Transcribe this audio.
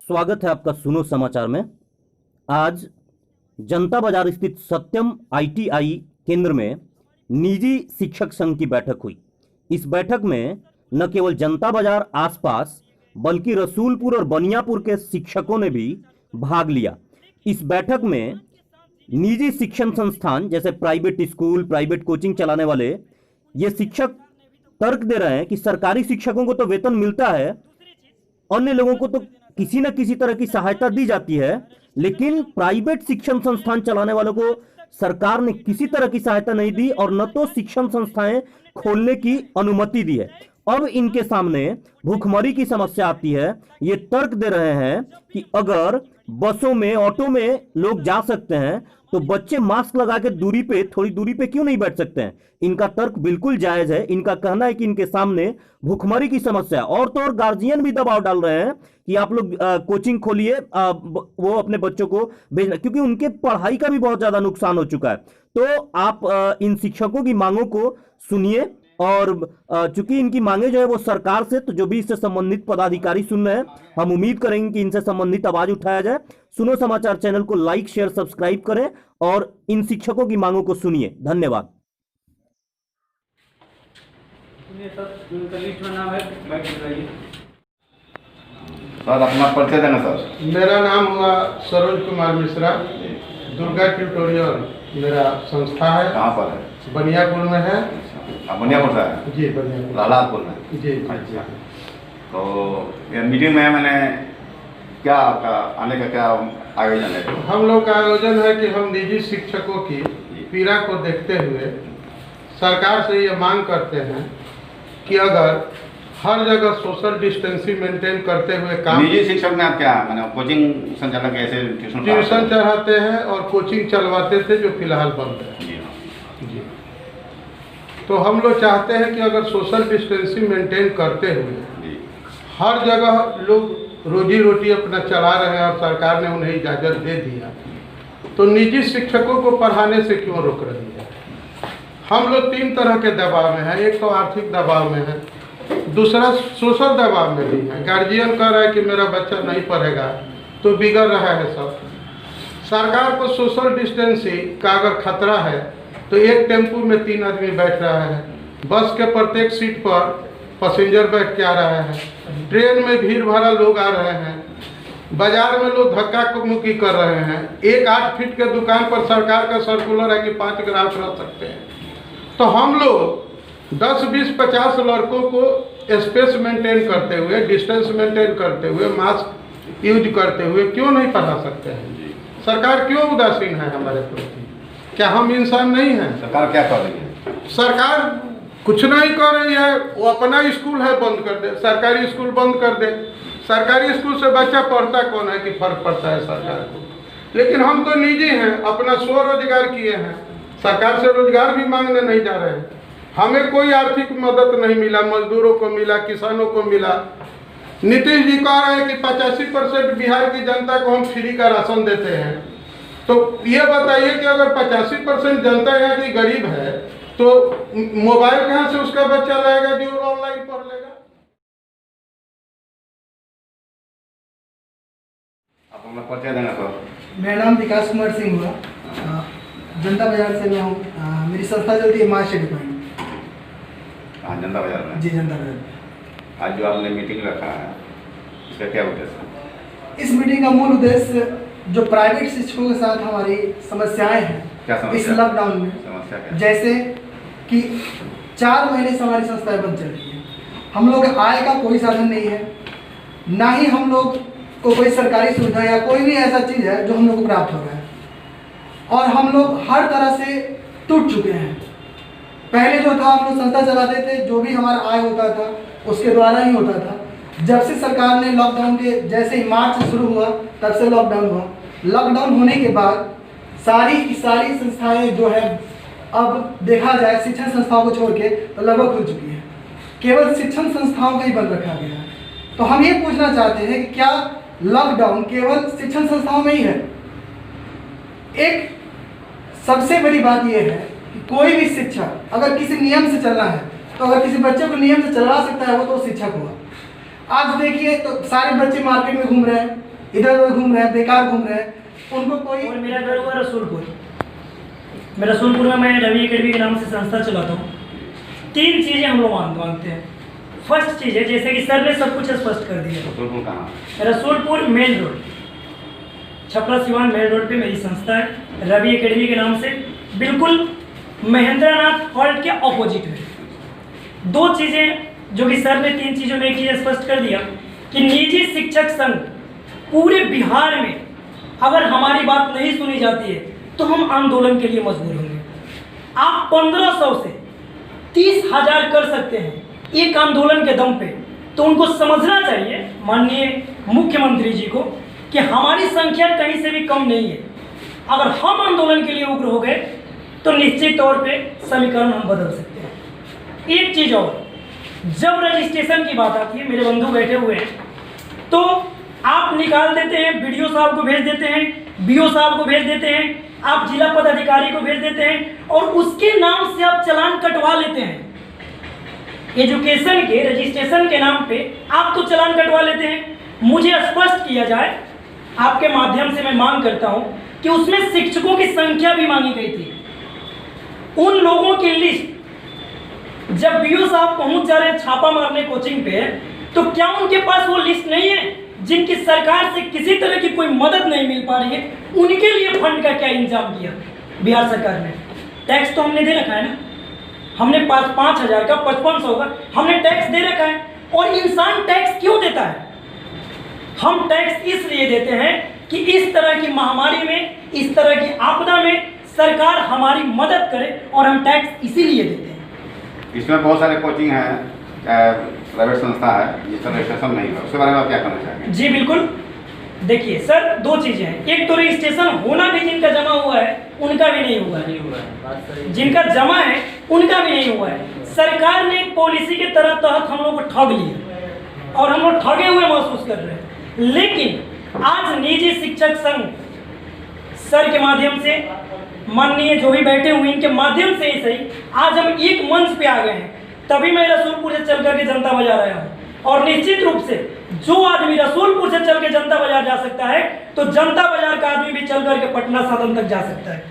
स्वागत है आपका सुनो समाचार में। आज जनता बाजार स्थित सत्यम आईटीआई केंद्र में निजी शिक्षक संघ की बैठक हुई। इस बैठक में न केवल जनता बाजार आसपास बल्कि रसूलपुर और बनियापुर के शिक्षकों ने भी भाग लिया। इस बैठक में निजी शिक्षण संस्थान जैसे प्राइवेट स्कूल, प्राइवेट कोचिंग चलाने वाले ये शिक्षक तर्क दे रहे हैं कि सरकारी शिक्षकों को तो वेतन मिलता है, अन्य लोगों को तो किसी न किसी तरह की सहायता दी जाती है, लेकिन प्राइवेट शिक्षण संस्थान चलाने वालों को सरकार ने किसी तरह की सहायता नहीं दी और न तो शिक्षण संस्थाएं खोलने की अनुमति दी है। अब इनके सामने भूखमरी की समस्या आती है। ये तर्क दे रहे हैं कि अगर बसों में, ऑटो में लोग जा सकते हैं तो बच्चे मास्क लगा के दूरी पे, थोड़ी दूरी पे क्यों नहीं बैठ सकते हैं। इनका तर्क बिल्कुल जायज है। इनका कहना है कि इनके सामने भूखमरी की समस्या, और तो और गार्जियन भी दबाव डाल रहे हैं कि आप लोग कोचिंग खोलिए, वो अपने बच्चों को भेजना, क्योंकि उनके पढ़ाई का भी बहुत ज्यादा नुकसान हो चुका है। तो आप इन शिक्षकों की मांगों को सुनिए, और चूंकि इनकी मांगे जो है वो सरकार से, तो जो भी इससे संबंधित पदाधिकारी सुन रहे हैं, हम उम्मीद करेंगे कि इनसे संबंधित आवाज उठाया जाए। सुनो समाचार चैनल को लाइक, शेयर, सब्सक्राइब करें और इन शिक्षकों की मांगों को सुनिए। धन्यवाद। सर अपना परिचय देना सर। मेरा नाम हुआ सरोज कुमार मिश्रा। दुर्गा ट्यूटोरियल मेरा संस्था है। कहाँ पर है? बनियापुर में है। बनियापुर से है जी, बनियापुर लालापुर में। जी। अच्छा, तो ये मीटिंग में मैंने क्या आपका आने का क्या आयोजन है? हम लोग का आयोजन है कि हम निजी शिक्षकों की पीड़ा को देखते हुए सरकार से ये मांग करते हैं कि अगर हर जगह सोशल डिस्टेंसिंग मेंटेन करते हुए काम। निजी शिक्षक में आप क्या मैंने कोचिंग संचालक ऐसे ट्यूशन चढ़ाते हैं और कोचिंग चलवाते थे, जो फिलहाल बंद है। जी हाँ जी। तो हम लोग चाहते हैं कि अगर सोशल डिस्टेंसिंग मेंटेन करते हुए हर जगह लोग रोजी रोटी अपना चला रहे हैं और सरकार ने उन्हें इजाज़त दे दिया, तो निजी शिक्षकों को पढ़ाने से क्यों रोक रही है। हम लोग तीन तरह के दबाव में हैं। एक तो आर्थिक दबाव में है, दूसरा सोशल दबाव में भी है। गार्जियन कह रहा है कि मेरा बच्चा नहीं पढ़ेगा तो बिगड़ रहा है सब। सरकार को सोशल डिस्टेंसिंग का अगर खतरा है तो एक टेम्पू में 3 आदमी बैठ रहा है, बस के प्रत्येक सीट पर पैसेंजर बैठ के आ रहा है, ट्रेन में भीड़ भाड़ा लोग आ रहे हैं, बाजार में लोग धक्का मुक्की कर रहे हैं। एक 8 फीट के दुकान पर सरकार का सर्कुलर है कि 5 ग्राहक रह सकते हैं। तो हम लोग 10, 20, 50 लड़कों को स्पेस मेंटेन करते हुए, डिस्टेंस मेंटेन करते हुए, मास्क यूज करते हुए क्यों नहीं पढ़ा सकते हैं। सरकार क्यों उदासीन है हमारे प्रति? क्या हम इंसान नहीं हैं? सरकार क्या कर रही है? सरकार कुछ नहीं कर रही है। वो अपना स्कूल है बंद कर दे, सरकारी स्कूल बंद कर दे। सरकारी स्कूल से बच्चा पढ़ता कौन है कि फर्क पड़ता है सरकार को। लेकिन हम तो निजी हैं, अपना स्वरोजगार किए हैं, सरकार से रोजगार भी मांगने नहीं जा रहे हैं। हमें कोई आर्थिक मदद नहीं मिला, मजदूरों को मिला, किसानों को मिला। नीतीश जी कह रहे हैं कि 85% बिहार की जनता को हम फ्री का राशन देते हैं। तो ये बताइए कि अगर 85% जनता यहाँ की गरीब है तो मोबाइल कहाँ से उसका बच्चा लाएगा जो ऑनलाइन पढ़ लेगा। आप अपना परिचय देना सर। मेरा नाम विकास कुमार सिंह हुआ, जनता बाजार से मैं हूँ। मेरी संस्था चलती है माँ शेड पॉइंट। हाँ, जनता बाजार में। जी, जनता बाजार। आज जो आपने मीटिंग रखा है, इसका क्या उद्देश्य है? इस मीटिंग का मूल उद्देश्य जो प्राइवेट शिक्षकों के साथ हमारी समस्याएं हैं, क्या समस्या? इस लॉकडाउन में समस्या क्या? जैसे कि 4 महीने से हमारी संस्थाएं बंद चल रही है। हम लोग आय का कोई साधन नहीं है, ना ही हम लोग को कोई सरकारी सुविधा या कोई भी ऐसा चीज़ है जो हम लोग को प्राप्त हो रहा है, और हम लोग हर तरह से टूट चुके हैं। पहले जो था हम लोग संस्था चलाते थे, जो भी हमारा आय होता था उसके द्वारा ही होता था। जब से सरकार ने लॉकडाउन के जैसे ही मार्च से शुरू हुआ तब से लॉकडाउन हुआ। लॉकडाउन होने के बाद सारी की सारी संस्थाएं जो है, अब देखा जाए शिक्षण संस्थाओं को छोड़ के तो लगभग खुल चुकी है। केवल शिक्षण संस्थाओं को ही बंद रखा गया है। तो हम ये पूछना चाहते हैं कि क्या लॉकडाउन केवल शिक्षण संस्थाओं में ही है? एक सबसे बड़ी बात यह है कि कोई भी शिक्षक अगर किसी नियम से चलना है, तो अगर किसी बच्चे को नियम से चला सकता है वो तो शिक्षक हुआ। आज देखिए तो सारे बच्चे मार्केट में घूम रहे हैं, इधर उधर घूम रहे हैं, बेकार घूम रहे हैं, उनको कोई। और मेरा घर हुआ रसूलपुर। मैं रसूलपुर में मैं रवि एकेडमी के नाम से संस्था चलाता हूँ। 3 चीज़ें हम लोग मानते हैं। फर्स्ट चीज़ है, जैसे कि सर ने सब कुछ स्पष्ट कर दिया। रसूलपुर कहाँ? Rasulpur main road, Chhapra Siwan main road पे मेरी संस्था है रवि एकेडमी के नाम से, बिल्कुल महेंद्रनाथ हॉल्ट के ऑपोजिट में। 2 चीज़ें जो कि सर ने 3 चीज़ों में एक चीज़ स्पष्ट कर दिया कि निजी शिक्षक संघ पूरे बिहार में अगर हमारी बात नहीं सुनी जाती है तो हम आंदोलन के लिए मजबूर होंगे। आप 1500 से 30,000 कर सकते हैं एक आंदोलन के दम पे, तो उनको समझना चाहिए माननीय मुख्यमंत्री जी को कि हमारी संख्या कहीं से भी कम नहीं है। अगर हम आंदोलन के लिए उग्र हो गए तो निश्चित तौर पे समीकरण हम बदल सकते हैं। एक चीज़ और, जब रजिस्ट्रेशन की बात आती है, मेरे बंधु बैठे हुए हैं, तो आप निकाल देते हैं, बीडीओ साहब को भेज देते हैं, बीओ साहब को भेज देते हैं, आप जिला पदाधिकारी को भेज देते हैं और उसके नाम से आप चालान कटवा लेते हैं। एजुकेशन के रजिस्ट्रेशन के नाम पे आप तो चालान कटवा लेते हैं। मुझे स्पष्ट किया जाए, आपके माध्यम से मैं मांग करता हूं कि उसमें शिक्षकों की संख्या भी मांगी गई थी। उन लोगों की लिस्ट जब बीओ साहब पहुंच जा रहे हैं छापा मारने कोचिंग पे, तो क्या उनके पास वो लिस्ट नहीं है जिनकी सरकार से किसी तरह की कोई मदद नहीं मिल पा रही है? उनके लिए फंड का क्या इंतजाम किया बिहार सरकार ने? टैक्स तो हमने दे रखा है ना, हमने 5,000 का 5500 का हमने टैक्स दे रखा है। और इंसान टैक्स क्यों देता है? हम टैक्स इसलिए देते हैं कि इस तरह की महामारी में, इस तरह की आपदा में सरकार हमारी मदद करे, और हम टैक्स इसीलिए देते हैं। इसमें बहुत सारे कोचिंग हैं, प्राइवेट संस्था है जिसका रजिस्ट्रेशन नहीं है, उसके बारे में आप क्या कहना चाहेंगे? जी बिल्कुल, देखिए सर, 2 चीज़ें हैं। एक तो रजिस्ट्रेशन होना भी जिनका जमा हुआ है उनका भी नहीं हुआ है, जिनका जमा है उनका भी नहीं हुआ है। सरकार ने एक पॉलिसी के तहत हम लोग को ठग लिया और हम लोग ठगे हुए महसूस कर रहे हैं। लेकिन आज निजी शिक्षक संघ सर के माध्यम से, माननीय जो भी बैठे हुए इनके माध्यम से ही सही, आज हम एक मंच पे आ गए हैं। तभी मैं रसूलपुर से चल करके जनता बाजार आया हूँ, और निश्चित रूप से जो आदमी रसूलपुर से चल के जनता बाजार जा सकता है, तो जनता बाजार का आदमी भी चल करके पटना सदन तक जा सकता है।